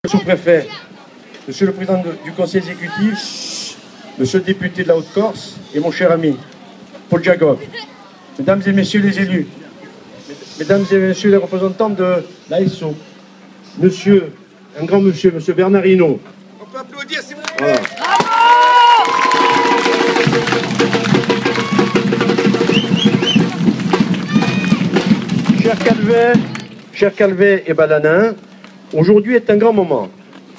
Sous-préfet, Monsieur le Président du Conseil exécutif, Monsieur le député de la Haute-Corse et mon cher ami, Paul Jagov, Mesdames et Messieurs les élus, Mesdames et Messieurs les représentants de l'ASO, Monsieur, un grand monsieur, Monsieur Bernard Hinault. On peut applaudir s'il vous plaît. Voilà. Chers Calvet et Balanin, aujourd'hui est un grand moment.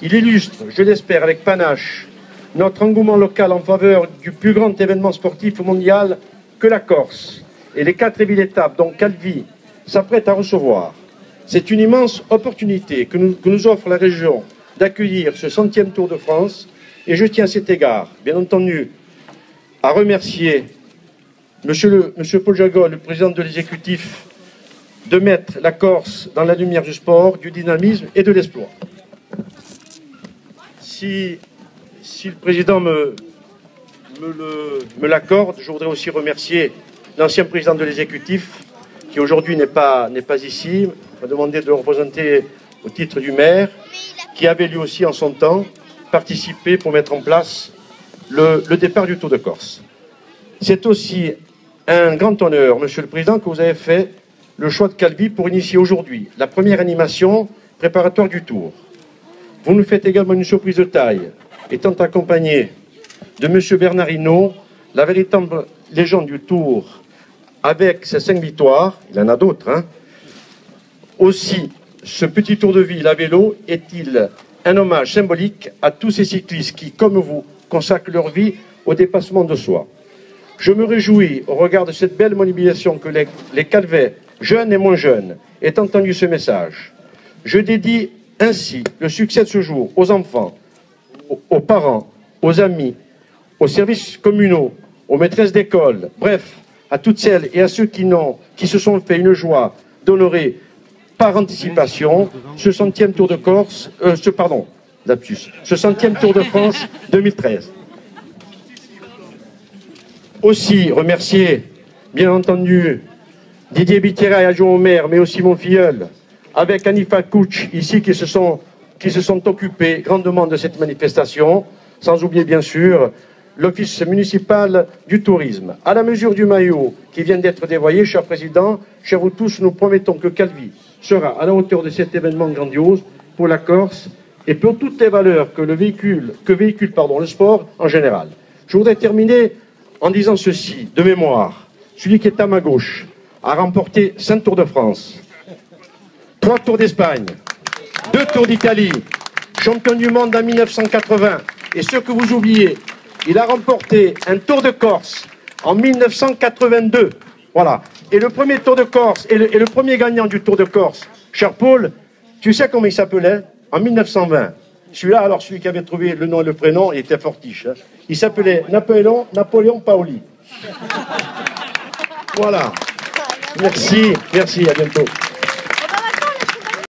Il illustre, je l'espère avec panache, notre engouement local en faveur du plus grand événement sportif mondial que la Corse et les 4 villes-étapes dont Calvi s'apprête à recevoir. C'est une immense opportunité que nous offre la région d'accueillir ce 100e Tour de France et je tiens à cet égard, bien entendu, à remercier Monsieur Paul Jagov, le président de l'exécutif, de mettre la Corse dans la lumière du sport, du dynamisme et de l'exploit. Si le président me l'accorde, je voudrais aussi remercier l'ancien président de l'exécutif, qui aujourd'hui n'est pas ici, m'a demandé de le représenter au titre du maire, qui avait lui aussi en son temps participé pour mettre en place le départ du Tour de Corse. C'est aussi un grand honneur, Monsieur le Président, que vous avez fait le choix de Calvi pour initier aujourd'hui la première animation préparatoire du Tour. Vous nous faites également une surprise de taille, étant accompagné de Monsieur Bernard Hinault, la véritable légende du Tour, avec ses 5 victoires, il en a d'autres, hein. Aussi, ce petit tour de ville à vélo est-il un hommage symbolique à tous ces cyclistes qui, comme vous, consacrent leur vie au dépassement de soi. Je me réjouis, au regard de cette belle mobilisation, que les Calvets, jeunes et moins jeunes, aient entendu ce message. Je dédie ainsi le succès de ce jour aux enfants, aux parents, aux amis, aux services communaux, aux maîtresses d'école, bref, à toutes celles et à ceux qui se sont fait une joie d'honorer par anticipation ce 100e Tour de Corse, ce 100e Tour de France 2013. Aussi remercier, bien entendu, Didier Bitera et adjoint au maire, mais aussi mon filleul, avec Anifa Kouch, ici, qui se sont occupés grandement de cette manifestation, sans oublier, bien sûr, l'Office municipal du tourisme. À la mesure du maillot qui vient d'être dévoyé, cher Président, chers vous tous, nous promettons que Calvi sera à la hauteur de cet événement grandiose pour la Corse et pour toutes les valeurs que véhicule le sport en général. Je voudrais terminer en disant ceci, de mémoire. Celui qui est à ma gauche a remporté 5 Tours de France, 3 Tours d'Espagne, 2 Tours d'Italie, champion du monde en 1980. Et ce que vous oubliez, il a remporté un Tour de Corse en 1982. Voilà. Et le premier Tour de Corse, et le premier gagnant du Tour de Corse, cher Paul, tu sais comment il s'appelait? En 1920. Celui-là, alors celui qui avait trouvé le nom et le prénom, il était fortiche. Hein. Il s'appelait Napoléon Paoli. Voilà. Merci, à bientôt.